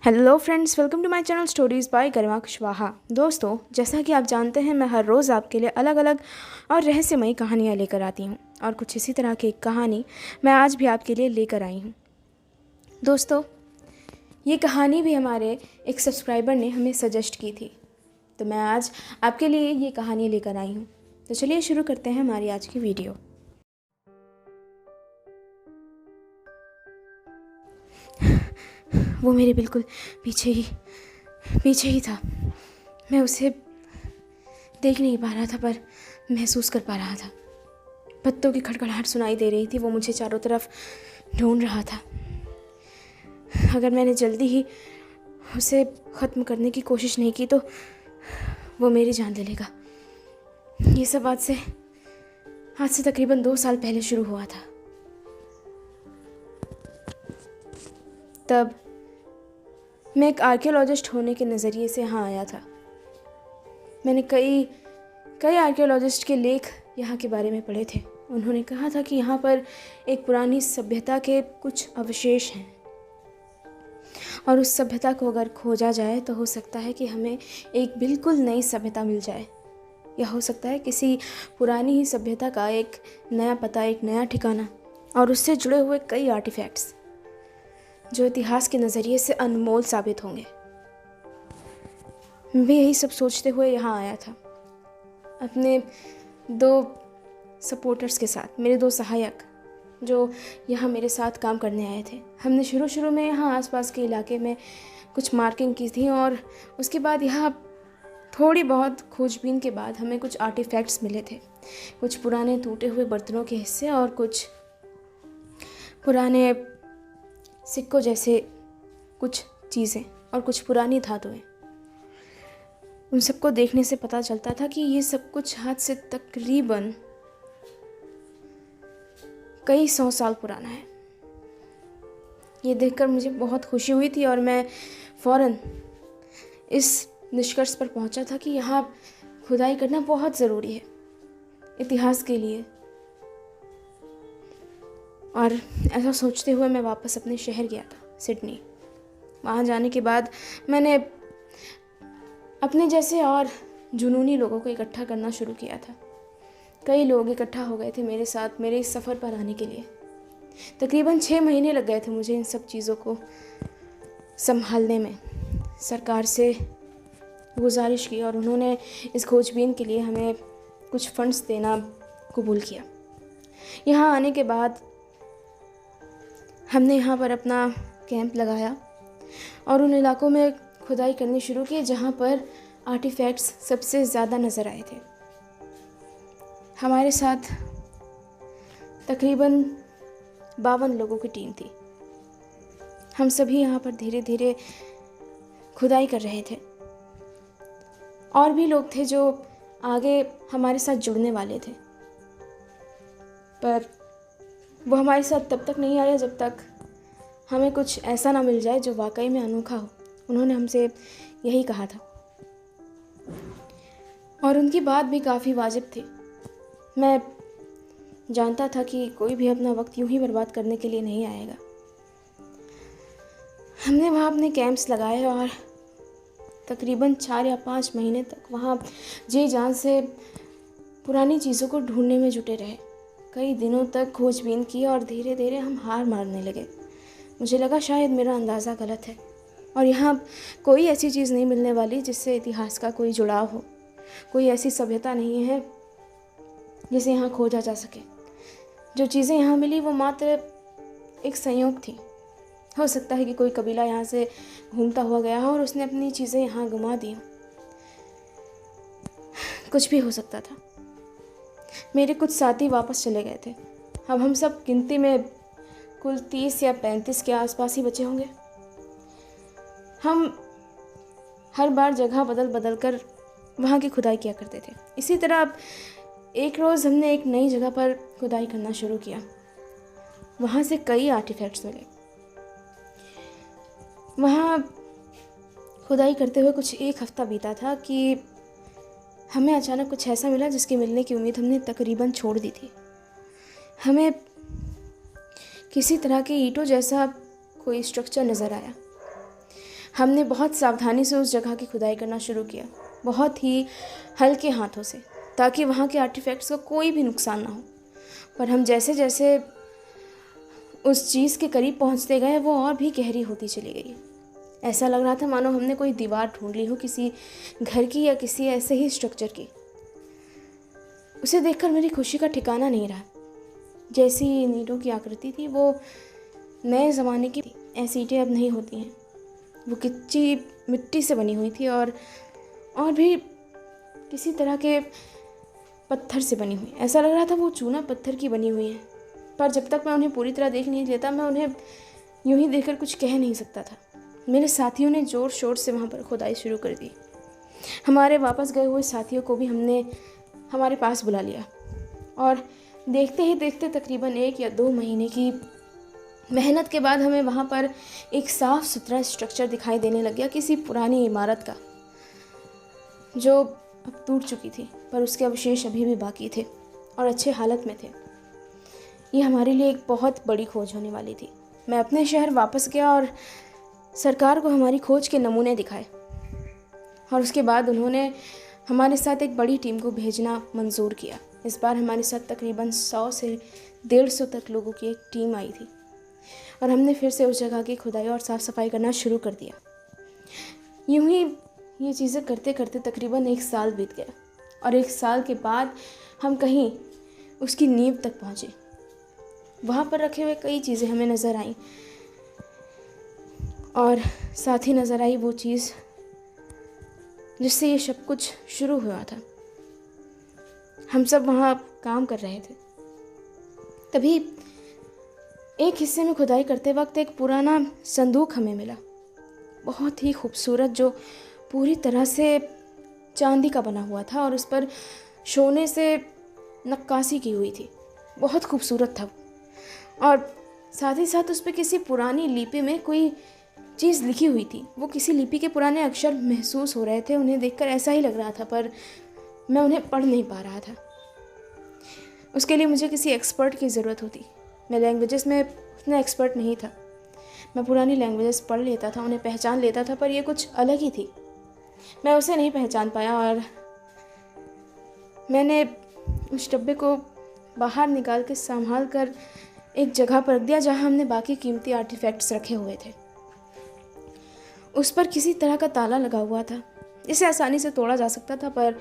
Hello friends, welcome to my channel stories by Garima Kushwaha. दोस्तों, जैसा कि आप जानते हैं, मैं हर रोज़ आपके लिए अलग अलग और रहस्यमयी कहानियाँ लेकर आती हूँ और कुछ इसी तरह की एक कहानी मैं आज भी आपके लिए लेकर आई हूँ। दोस्तों, ये कहानी भी हमारे एक सब्सक्राइबर ने हमें सजेस्ट की थी, तो मैं आज आपके लिए ये कहानी लेकर आई हूँ। तो चलिए शुरू करते हैं हमारी आज की वीडियो। वो मेरे बिल्कुल पीछे ही था। मैं उसे देख नहीं पा रहा था, पर महसूस कर पा रहा था। पत्तों की खड़खड़ाहट सुनाई दे रही थी। वो मुझे चारों तरफ ढूंढ रहा था। अगर मैंने जल्दी ही उसे ख़त्म करने की कोशिश नहीं की तो वो मेरी जान ले लेगा। ये सब आज से तकरीबन 2 साल पहले शुरू हुआ था। तब मैं एक आर्कियोलॉजिस्ट होने के नज़रिए से यहाँ आया था। मैंने कई आर्कियोलॉजिस्ट के लेख यहाँ के बारे में पढ़े थे। उन्होंने कहा था कि यहाँ पर एक पुरानी सभ्यता के कुछ अवशेष हैं और उस सभ्यता को अगर खोजा जाए तो हो सकता है कि हमें एक बिल्कुल नई सभ्यता मिल जाए, या हो सकता है किसी पुरानी ही सभ्यता का एक नया पता, एक नया ठिकाना और उससे जुड़े हुए कई आर्टिफैक्ट्स जो इतिहास के नज़रिए से अनमोल साबित होंगे। मैं यही सब सोचते हुए यहाँ आया था अपने 2 सपोर्टर्स के साथ, मेरे 2 सहायक जो यहाँ मेरे साथ काम करने आए थे। हमने शुरू में यहाँ आसपास के इलाके में कुछ मार्किंग की थी और उसके बाद यहाँ थोड़ी बहुत खोजबीन के बाद हमें कुछ आर्टिफैक्ट्स मिले थे। कुछ पुराने टूटे हुए बर्तनों के हिस्से और कुछ पुराने सिक्कों जैसे कुछ चीज़ें और कुछ पुरानी धातुएं। उन सबको देखने से पता चलता था कि ये सब कुछ आज से तकरीबन कई 100 साल पुराना है। ये देखकर मुझे बहुत खुशी हुई थी और मैं फ़ौरन इस निष्कर्ष पर पहुंचा था कि यहाँ खुदाई करना बहुत ज़रूरी है इतिहास के लिए। और ऐसा सोचते हुए मैं वापस अपने शहर गया था, सिडनी। वहाँ जाने के बाद मैंने अपने जैसे और जुनूनी लोगों को इकट्ठा करना शुरू किया था। कई लोग इकट्ठा हो गए थे मेरे साथ मेरे इस सफ़र पर आने के लिए। तकरीबन 6 महीने लग गए थे मुझे इन सब चीज़ों को संभालने में। सरकार से गुजारिश की और उन्होंने इस खोजबीन के लिए हमें कुछ फंड्स देना कबूल किया। यहाँ आने के बाद हमने यहाँ पर अपना कैंप लगाया और उन इलाकों में खुदाई करनी शुरू की जहाँ पर आर्टिफैक्ट्स सबसे ज़्यादा नज़र आए थे। हमारे साथ तकरीबन 52 लोगों की टीम थी। हम सभी यहाँ पर धीरे धीरे खुदाई कर रहे थे। और भी लोग थे जो आगे हमारे साथ जुड़ने वाले थे, पर वो हमारे साथ तब तक नहीं आया जब तक हमें कुछ ऐसा ना मिल जाए जो वाकई में अनोखा हो। उन्होंने हमसे यही कहा था और उनकी बात भी काफ़ी वाजिब थी। मैं जानता था कि कोई भी अपना वक्त यूं ही बर्बाद करने के लिए नहीं आएगा। हमने वहाँ अपने कैंप्स लगाए और तकरीबन 4 या 5 महीने तक वहाँ जी जान से पुरानी चीज़ों को ढूंढने में जुटे रहे। कई दिनों तक खोजबीन की और धीरे धीरे हम हार मारने लगे। मुझे लगा शायद मेरा अंदाज़ा गलत है और यहाँ कोई ऐसी चीज़ नहीं मिलने वाली जिससे इतिहास का कोई जुड़ाव हो। कोई ऐसी सभ्यता नहीं है जिसे यहाँ खोजा जा सके। जो चीज़ें यहाँ मिली वो मात्र एक संयोग थी। हो सकता है कि कोई कबीला यहाँ से घूमता हुआ गया हो और उसने अपनी चीज़ें यहाँ गुमा दी। कुछ भी हो सकता था। मेरे कुछ साथी वापस चले गए थे। अब हम सब गिनती में कुल 30 या 35 के आसपास ही बचे होंगे। हम हर बार जगह बदल कर वहाँ की खुदाई किया करते थे। इसी तरह अब एक रोज़ हमने एक नई जगह पर खुदाई करना शुरू किया। वहाँ से कई आर्टिफैक्ट्स मिले। वहाँ खुदाई करते हुए कुछ 1 हफ़्ता बीता था कि हमें अचानक कुछ ऐसा मिला जिसके मिलने की उम्मीद हमने तकरीबन छोड़ दी थी। हमें किसी तरह के ईंटों जैसा कोई स्ट्रक्चर नज़र आया। हमने बहुत सावधानी से उस जगह की खुदाई करना शुरू किया, बहुत ही हल्के हाथों से, ताकि वहाँ के आर्टिफैक्ट्स को कोई भी नुकसान ना हो। पर हम जैसे जैसे उस चीज़ के करीब पहुँचते गए, वो और भी गहरी होती चली गई। ऐसा लग रहा था मानो हमने कोई दीवार ढूंढ ली हो, किसी घर की या किसी ऐसे ही स्ट्रक्चर की। उसे देखकर मेरी खुशी का ठिकाना नहीं रहा। जैसी ईंटों की आकृति थी वो नए ज़माने की थी। ऐसी ईंटें अब नहीं होती हैं, वो कच्ची मिट्टी से बनी हुई थी और भी किसी तरह के पत्थर से बनी हुई। ऐसा लग रहा था वो चूना पत्थर की बनी हुई है। पर जब तक मैं उन्हें पूरी तरह देख नहीं लेता, मैं उन्हें यूं ही देखकर कुछ कह नहीं सकता था। मेरे साथियों ने ज़ोर शोर से वहाँ पर खुदाई शुरू कर दी। हमारे वापस गए हुए साथियों को भी हमने हमारे पास बुला लिया और देखते ही देखते तकरीबन 1 या 2 महीने की मेहनत के बाद हमें वहाँ पर एक साफ़ सुथरा स्ट्रक्चर दिखाई देने लग गया, किसी पुरानी इमारत का, जो अब टूट चुकी थी, पर उसके अवशेष अभी भी बाकी थे और अच्छे हालत में थे। ये हमारे लिए एक बहुत बड़ी खोज होने वाली थी। मैं अपने शहर वापस गया और सरकार को हमारी खोज के नमूने दिखाए, और उसके बाद उन्होंने हमारे साथ एक बड़ी टीम को भेजना मंजूर किया। इस बार हमारे साथ तकरीबन 100 से 150 तक लोगों की एक टीम आई थी और हमने फिर से उस जगह की खुदाई और साफ़ सफाई करना शुरू कर दिया। यूं ही ये चीज़ें करते करते तकरीबन 1 साल बीत गया और 1 साल के बाद हम कहीं उसकी नींव तक पहुँचे। वहाँ पर रखे हुए कई चीज़ें हमें नज़र आईं और साथ ही नज़र आई वो चीज़ जिससे ये सब कुछ शुरू हुआ था। हम सब वहाँ काम कर रहे थे। तभी एक हिस्से में खुदाई करते वक्त एक पुराना संदूक हमें मिला, बहुत ही खूबसूरत, जो पूरी तरह से चांदी का बना हुआ था और उस पर सोने से नक्काशी की हुई थी। बहुत खूबसूरत था और साथ ही साथ उस पर किसी पुरानी लिपि में कोई चीज़ लिखी हुई थी। वो किसी लिपि के पुराने अक्षर महसूस हो रहे थे, उन्हें देखकर ऐसा ही लग रहा था, पर मैं उन्हें पढ़ नहीं पा रहा था। उसके लिए मुझे किसी एक्सपर्ट की ज़रूरत होती। मैं लैंग्वेजेस में उतना एक्सपर्ट नहीं था। मैं पुरानी लैंग्वेजेस पढ़ लेता था, उन्हें पहचान लेता था, पर ये कुछ अलग ही थी। मैं उसे नहीं पहचान पाया और मैंने उस डब्बे को बाहर निकाल के संभाल कर एक जगह पर रख दिया जहाँ हमने बाकी कीमती आर्टिफैक्ट्स रखे हुए थे। उस पर किसी तरह का ताला लगा हुआ था, इसे आसानी से तोड़ा जा सकता था, पर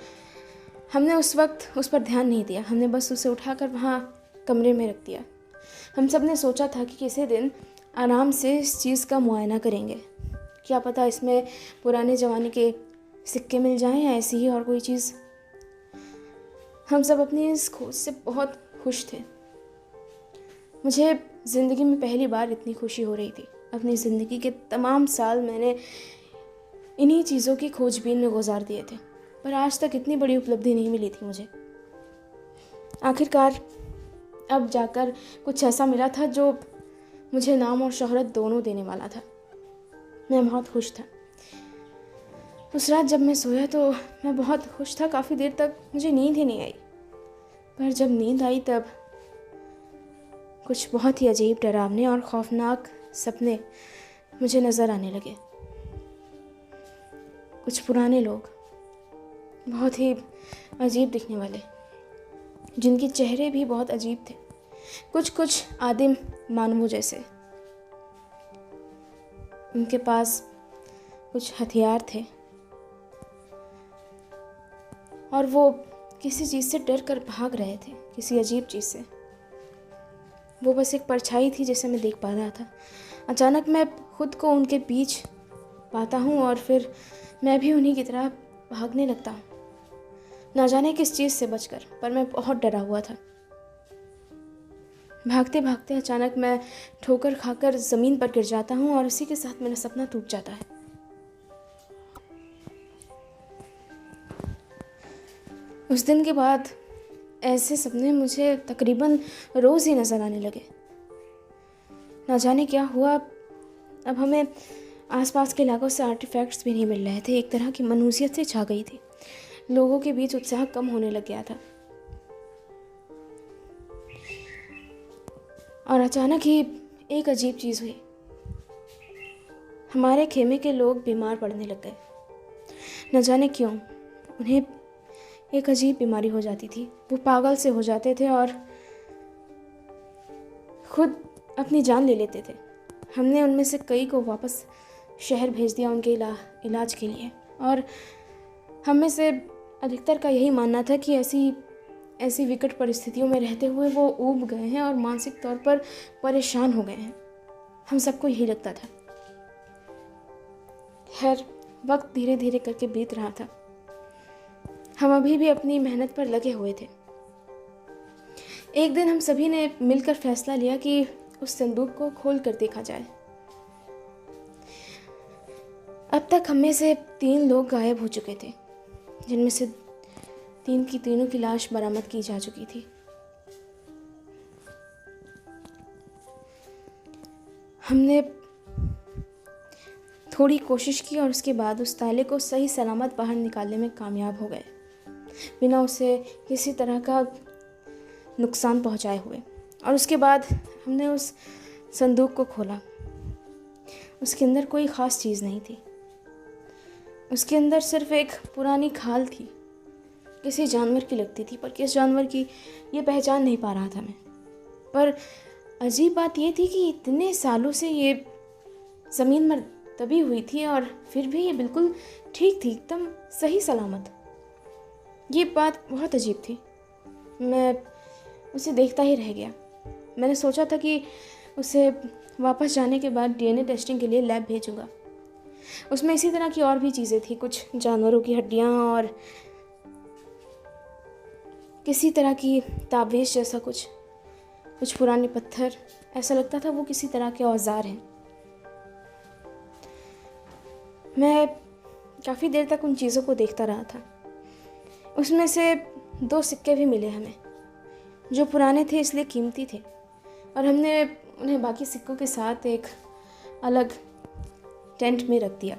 हमने उस वक्त उस पर ध्यान नहीं दिया। हमने बस उसे उठाकर वहाँ कमरे में रख दिया। हम सब ने सोचा था कि किसी दिन आराम से इस चीज़ का मुआयना करेंगे, क्या पता इसमें पुराने ज़माने के सिक्के मिल जाएं या ऐसी ही और कोई चीज़। हम सब अपनी इस खोज से बहुत खुश थे। मुझे ज़िंदगी में पहली बार इतनी खुशी हो रही थी। अपनी ज़िंदगी के तमाम साल मैंने इन्हीं चीज़ों की खोजबीन में गुजार दिए थे, पर आज तक इतनी बड़ी उपलब्धि नहीं मिली थी मुझे। आखिरकार अब जाकर कुछ ऐसा मिला था जो मुझे नाम और शोहरत दोनों देने वाला था। मैं बहुत खुश था। उस रात जब मैं सोया तो मैं बहुत खुश था। काफ़ी देर तक मुझे नींद ही नहीं आई, पर जब नींद आई तब कुछ बहुत ही अजीब, डरावने और खौफनाक सपने मुझे नज़र आने लगे। कुछ पुराने लोग, बहुत ही अजीब दिखने वाले, जिनके चेहरे भी बहुत अजीब थे, कुछ आदिम मानवों जैसे। उनके पास कुछ हथियार थे और वो किसी चीज़ से डर कर भाग रहे थे, किसी अजीब चीज़ से। वो बस एक परछाई थी जिसे मैं देख पा रहा था। अचानक मैं खुद को उनके बीच पाता हूँ और फिर मैं भी उन्हीं की तरह भागने लगता हूँ, ना जाने किस चीज़ से बचकर, पर मैं बहुत डरा हुआ था। भागते भागते अचानक मैं ठोकर खाकर ज़मीन पर गिर जाता हूँ और उसी के साथ मेरा सपना टूट जाता है। उस दिन के बाद ऐसे सपने मुझे तकरीबन रोज़ ही नज़र आने लगे। ना जाने क्या हुआ, अब हमें आसपास के इलाकों से आर्टिफैक्ट्स भी नहीं मिल रहे थे। एक तरह की मनहूसियत से छा गई थी। लोगों के बीच उत्साह कम होने लग गया था और अचानक ही एक अजीब चीज़ हुई। हमारे खेमे के लोग बीमार पड़ने लग गए। न जाने क्यों उन्हें एक अजीब बीमारी हो जाती थी। वो पागल से हो जाते थे और खुद अपनी जान ले लेते थे। हमने उनमें से कई को वापस शहर भेज दिया उनके इलाज के लिए, और हम में से अधिकतर का यही मानना था कि ऐसी विकट परिस्थितियों में रहते हुए वो ऊब गए हैं और मानसिक तौर पर परेशान हो गए हैं। हम सबको यही लगता था। खैर, वक्त धीरे धीरे करके बीत रहा था। हम अभी भी अपनी मेहनत पर लगे हुए थे। एक दिन हम सभी ने मिलकर फैसला लिया कि उस संदूक को खोल कर देखा जाए। अब तक हम में से 3 लोग गायब हो चुके थे, जिनमें से 3 की लाश बरामद की जा चुकी थी। हमने थोड़ी कोशिश की और उसके बाद उस ताले को सही सलामत बाहर निकालने में कामयाब हो गए, बिना उसे किसी तरह का नुकसान पहुंचाए हुए। और उसके बाद हमने उस संदूक को खोला। उसके अंदर कोई ख़ास चीज़ नहीं थी। उसके अंदर सिर्फ एक पुरानी खाल थी, किसी जानवर की लगती थी, पर किस जानवर की ये पहचान नहीं पा रहा था मैं। पर अजीब बात ये थी कि इतने सालों से ये ज़मीन में दबी हुई थी और फिर भी ये बिल्कुल ठीक थी, एकदम सही सलामत। ये बात बहुत अजीब थी। मैं उसे देखता ही रह गया। मैंने सोचा था कि उसे वापस जाने के बाद डीएनए टेस्टिंग के लिए लैब भेजूंगा। उसमें इसी तरह की और भी चीज़ें थी, कुछ जानवरों की हड्डियाँ और किसी तरह की ताबीज़ जैसा कुछ पुराने पत्थर। ऐसा लगता था वो किसी तरह के औजार हैं। मैं काफ़ी देर तक उन चीज़ों को देखता रहा था। उसमें से 2 सिक्के भी मिले हमें, जो पुराने थे इसलिए कीमती थे, और हमने उन्हें बाकी सिक्कों के साथ एक अलग टेंट में रख दिया।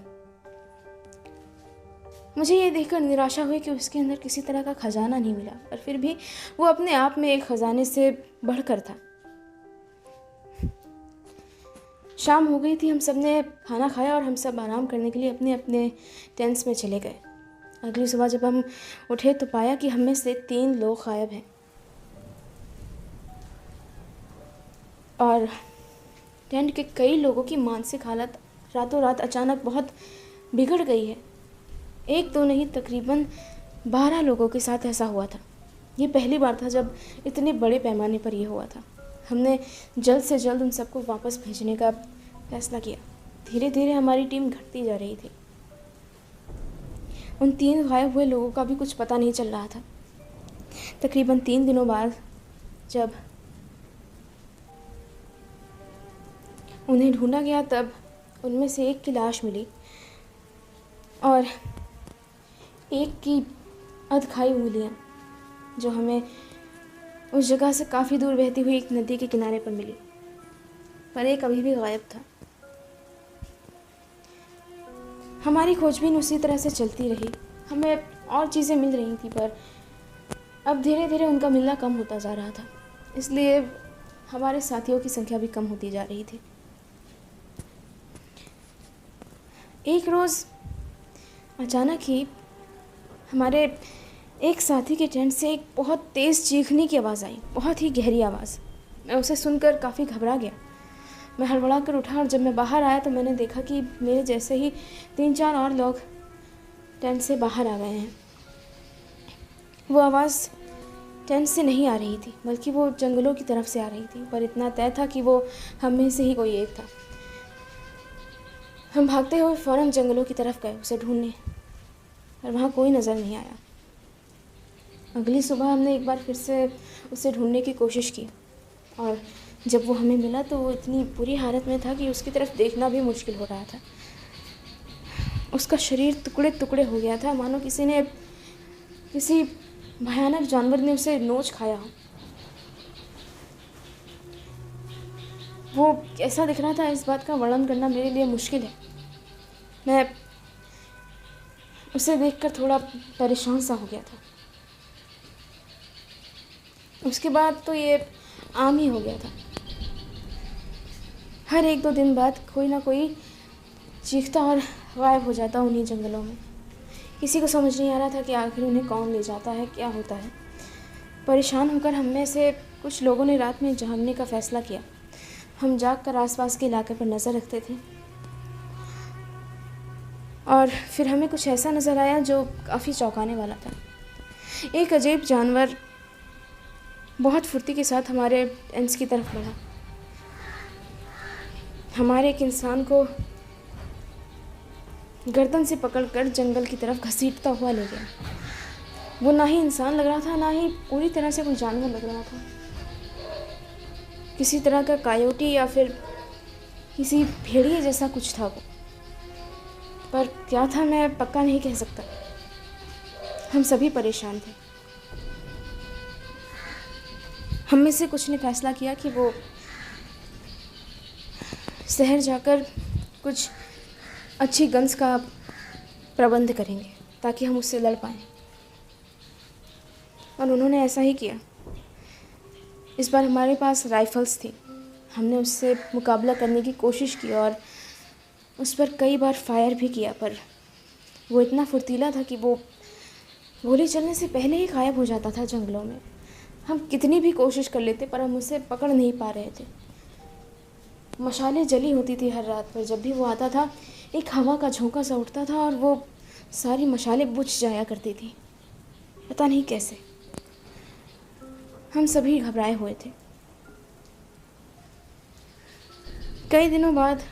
मुझे ये देखकर निराशा हुई कि उसके अंदर किसी तरह का खजाना नहीं मिला, पर फिर भी वो अपने आप में एक खजाने से बढ़कर था। शाम हो गई थी। हम सब ने खाना खाया और हम सब आराम करने के लिए अपने अपने टेंट्स में चले गए। अगली सुबह जब हम उठे तो पाया कि हम में से 3 लोग गायब हैं, और टेंट के कई लोगों की मानसिक हालत रातों रात अचानक बहुत बिगड़ गई है। 1-2 नहीं, तकरीबन 12 लोगों के साथ ऐसा हुआ था। ये पहली बार था जब इतने बड़े पैमाने पर यह हुआ था। हमने जल्द से जल्द उन सबको वापस भेजने का फैसला किया। धीरे धीरे हमारी टीम घटती जा रही थी। उन 3 गायब हुए लोगों का भी कुछ पता नहीं चल रहा था। तकरीबन 3 दिनों बाद जब उन्हें ढूंढा गया, तब उनमें से एक की लाश मिली और एक की अधखाई उंगलियां, जो हमें उस जगह से काफ़ी दूर बहती हुई एक नदी के किनारे पर मिली, पर एक अभी भी गायब था। हमारी खोजबीन उसी तरह से चलती रही। हमें और चीज़ें मिल रही थी, पर अब धीरे धीरे उनका मिलना कम होता जा रहा था, इसलिए हमारे साथियों की संख्या भी कम होती जा रही थी। एक रोज़ अचानक ही हमारे एक साथी के टेंट से एक बहुत तेज़ चीखने की आवाज़ आई, बहुत ही गहरी आवाज़। मैं उसे सुनकर काफ़ी घबरा गया। मैं हड़बड़ा कर उठा और जब मैं बाहर आया तो मैंने देखा कि मेरे जैसे ही 3-4 और लोग टेंट से बाहर आ गए हैं। वो आवाज़ टेंट से नहीं आ रही थी, बल्कि वो जंगलों की तरफ से आ रही थी, पर इतना तय था कि वो हम में से ही कोई एक था। हम भागते हुए फ़ौरन जंगलों की तरफ गए उसे ढूंढने, पर वहाँ कोई नज़र नहीं आया। अगली सुबह हमने एक बार फिर से उसे ढूंढने की कोशिश की, और जब वो हमें मिला तो वो इतनी बुरी हालत में था कि उसकी तरफ देखना भी मुश्किल हो रहा था। उसका शरीर टुकड़े टुकड़े हो गया था, मानो किसी भयानक जानवर ने उसे नोच खाया हो। वो कैसा दिख रहा था, इस बात का वर्णन करना मेरे लिए मुश्किल है। मैं उसे देखकर थोड़ा परेशान सा हो गया था। उसके बाद तो ये आम ही हो गया था। हर 1-2 दिन बाद कोई ना कोई चीखता और गायब हो जाता उन्हीं जंगलों में। किसी को समझ नहीं आ रहा था कि आखिर उन्हें कौन ले जाता है, क्या होता है। परेशान होकर हम में से कुछ लोगों ने रात में जागने का फ़ैसला किया। हम जाग कर आसपास के इलाके पर नज़र रखते थे और फिर हमें कुछ ऐसा नज़र आया जो काफ़ी चौंकाने वाला था। एक अजीब जानवर बहुत फुर्ती के साथ हमारे टेंट्स की तरफ बढ़ा। हमारे एक इंसान को गर्दन से पकड़कर जंगल की तरफ घसीटता हुआ ले गया। वो ना ही इंसान लग रहा था, ना ही पूरी तरह से कोई जानवर लग रहा था। किसी तरह का कायोटी या फिर किसी भेड़िए जैसा कुछ था वो, पर क्या था मैं पक्का नहीं कह सकता। हम सभी परेशान थे। हम में से कुछ ने फैसला किया कि वो शहर जाकर कुछ अच्छी गन्स का प्रबंध करेंगे ताकि हम उससे लड़ पाएँ, और उन्होंने ऐसा ही किया। इस बार हमारे पास राइफ़ल्स थी। हमने उससे मुकाबला करने की कोशिश की और उस पर कई बार फायर भी किया, पर वो इतना फुर्तीला था कि वो गोली चलने से पहले ही गायब हो जाता था जंगलों में। हम कितनी भी कोशिश कर लेते पर हम उसे पकड़ नहीं पा रहे थे। मशालें जली होती थी हर रात, पर जब भी वो आता था एक हवा का झोंका सा उठता था और वो सारी मशालें बुझ जाया करती थी, पता नहीं कैसे। हम सभी घबराए हुए थे। कई दिनों बाद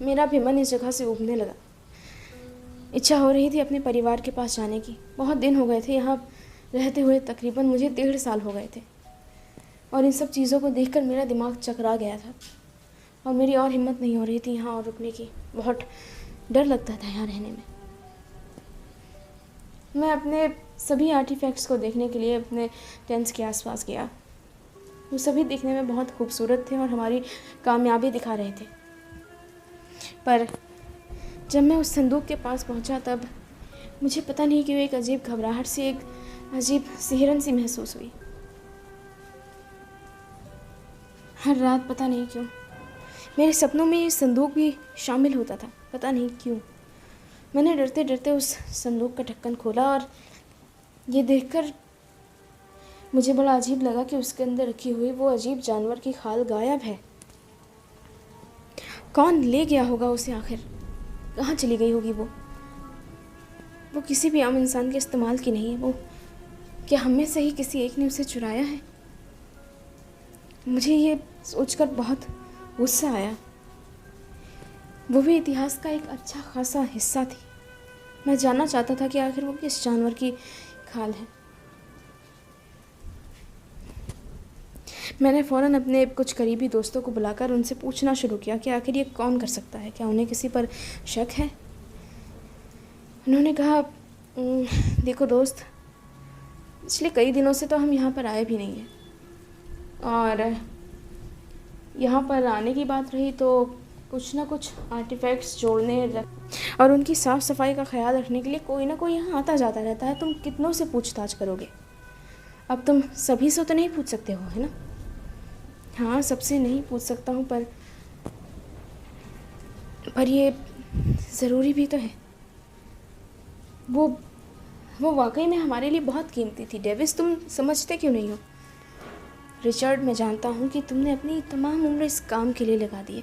मेरा भी मन इस जगह से उबने लगा। इच्छा हो रही थी अपने परिवार के पास जाने की। बहुत दिन हो गए थे यहाँ रहते हुए, तकरीबन मुझे 1.5 साल हो गए थे, और इन सब चीज़ों को देखकर मेरा दिमाग चकरा गया था और मेरी और हिम्मत नहीं हो रही थी यहाँ और रुकने की। बहुत डर लगता था यहाँ रहने में। मैं अपने सभी आर्टिफैक्ट्स को देखने के लिए अपने टेंट्स के आसपास गया। वो सभी दिखने में बहुत खूबसूरत थे और हमारी कामयाबी दिखा रहे थे, पर जब मैं उस संदूक के पास पहुंचा तब मुझे पता नहीं क्यों एक अजीब घबराहट सी, एक अजीब सिहरन सी महसूस हुई। हर रात पता नहीं क्यों मेरे सपनों में ये संदूक भी शामिल होता था, पता नहीं क्यों। मैंने डरते डरते उस संदूक का ढक्कन खोला और ये देखकर मुझे बड़ा अजीब लगा कि उसके अंदर रखी हुई वो अजीब जानवर की खाल गायब है। कौन ले गया होगा उसे आखिर? कहाँ चली गई होगी वो? वो किसी भी आम इंसान के इस्तेमाल की नहीं है। वो क्या हम में से ही किसी एक ने उसे चुराया है? मुझे ये सोचकर बहुत गुस्सा आया। वो भी इतिहास का एक अच्छा खासा हिस्सा थी। मैं जानना चाहता था कि आखिर वो किस जानवर की खाल है। मैंने फ़ौरन अपने कुछ करीबी दोस्तों को बुलाकर उनसे पूछना शुरू किया कि आखिर ये कौन कर सकता है, क्या उन्हें किसी पर शक है। उन्होंने कहा, देखो दोस्त, पिछले कई दिनों से तो हम यहाँ पर आए भी नहीं हैं, और यहाँ पर आने की बात रही तो कुछ ना कुछ आर्टिफैक्ट्स जोड़ने और उनकी साफ़ सफाई का ख्याल रखने के लिए कोई ना कोई यहाँ आता जाता रहता है। तुम कितनों से पूछताछ करोगे? अब तुम सभी से तो नहीं पूछ सकते हो, है ना? हाँ, सबसे नहीं पूछ सकता हूँ, पर ये ज़रूरी भी तो है। वो वाकई में हमारे लिए बहुत कीमती थी। डेविस, तुम समझते क्यों नहीं हो? रिचर्ड, मैं जानता हूँ कि तुमने अपनी तमाम उम्र इस काम के लिए लगा दी है,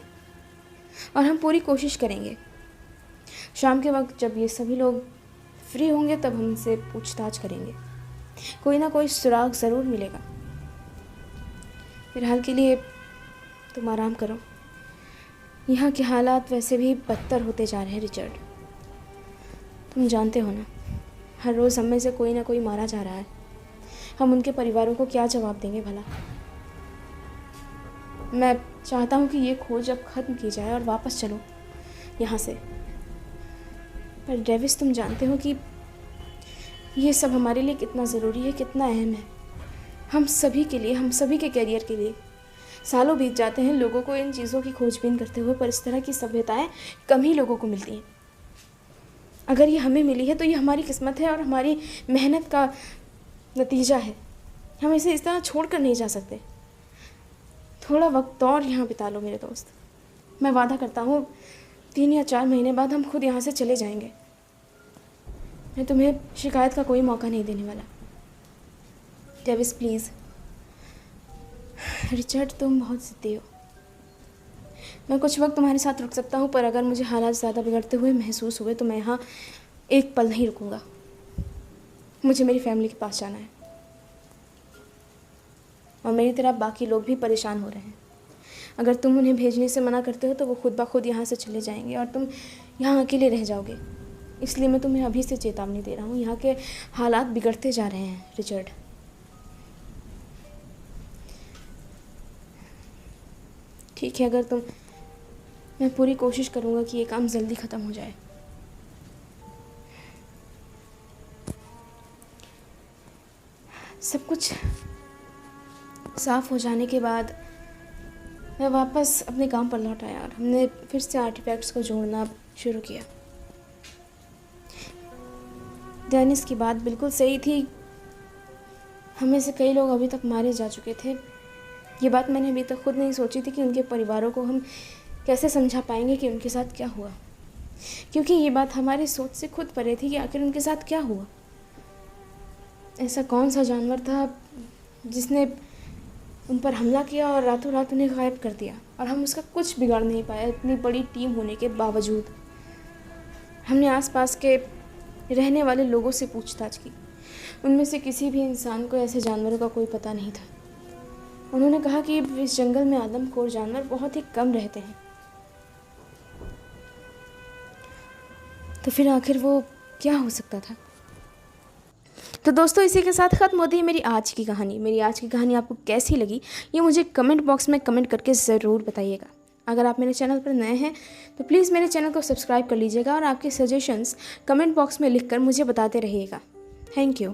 और हम पूरी कोशिश करेंगे। शाम के वक्त जब ये सभी लोग फ्री होंगे तब हम उनसे पूछताछ करेंगे। कोई ना कोई सुराग ज़रूर मिलेगा। फिलहाल के लिए तुम आराम करो। यहाँ के हालात वैसे भी बदतर होते जा रहे हैं रिचर्ड। तुम जानते हो ना, हर रोज़ हम में से कोई ना कोई मारा जा रहा है। हम उनके परिवारों को क्या जवाब देंगे भला? मैं चाहता हूँ कि ये खोज अब ख़त्म की जाए और वापस चलो यहाँ से। पर डेविस, तुम जानते हो कि ये सब हमारे लिए कितना ज़रूरी है, कितना अहम है। हम सभी के लिए, हम सभी के करियर के लिए। सालों बीत जाते हैं लोगों को इन चीज़ों की खोजबीन करते हुए, पर इस तरह की सभ्यताएं कम ही लोगों को मिलती हैं। अगर ये हमें मिली है तो ये हमारी किस्मत है और हमारी मेहनत का नतीजा है। हम इसे इस तरह छोड़ कर नहीं जा सकते। थोड़ा वक्त और यहाँ बिता लो मेरे दोस्त। मैं वादा करता हूँ 3 या 4 महीने बाद हम खुद यहाँ से चले जाएंगे। मैं तुम्हें शिकायत का कोई मौका नहीं देने वाला। Davis please. रिचर्ड तुम बहुत ज़िद्दी हो। मैं कुछ वक्त तुम्हारे साथ रुक सकता हूँ, पर अगर मुझे हालात ज़्यादा बिगड़ते हुए महसूस हुए तो मैं यहाँ एक पल नहीं रुकूंगा। मुझे मेरी फैमिली के पास जाना है और मेरी तरह बाकी लोग भी परेशान हो रहे हैं। अगर तुम उन्हें भेजने से मना करते हो तो वो खुद ब खुद यहाँ से चले जाएंगे और तुम यहाँ अकेले रह जाओगे। इसलिए मैं तुम्हें अभी से चेतावनी दे रहा हूँ, यहाँ के हालात बिगड़ते जा रहे हैं रिचर्ड। ठीक है, मैं पूरी कोशिश करूँगा कि ये काम जल्दी ख़त्म हो जाए। सब कुछ साफ हो जाने के बाद मैं वापस अपने काम पर लौट आया और हमने फिर से आर्टिफैक्ट्स को जोड़ना शुरू किया। डेनिस की बात बिल्कुल सही थी। हमें से कई लोग अभी तक मारे जा चुके थे। ये बात मैंने अभी तक खुद नहीं सोची थी कि उनके परिवारों को हम कैसे समझा पाएंगे कि उनके साथ क्या हुआ, क्योंकि ये बात हमारी सोच से खुद परे थी कि आखिर उनके साथ क्या हुआ। ऐसा कौन सा जानवर था जिसने उन पर हमला किया और रातों रात उन्हें गायब कर दिया, और हम उसका कुछ बिगाड़ नहीं पाए इतनी बड़ी टीम होने के बावजूद। हमने आसपास के रहने वाले लोगों से पूछताछ की। उनमें से किसी भी इंसान को ऐसे जानवरों का कोई पता नहीं था। उन्होंने कहा कि इस जंगल में आदमखोर जानवर बहुत ही कम रहते हैं। तो फिर आखिर वो क्या हो सकता था? तो दोस्तों, इसी के साथ ख़त्म होती है मेरी आज की कहानी। मेरी आज की कहानी आपको कैसी लगी ये मुझे कमेंट बॉक्स में कमेंट करके ज़रूर बताइएगा। अगर आप मेरे चैनल पर नए हैं तो प्लीज़ मेरे चैनल को सब्सक्राइब कर लीजिएगा और आपके सजेशंस कमेंट बॉक्स में लिखकर मुझे बताते रहिएगा। Thank you.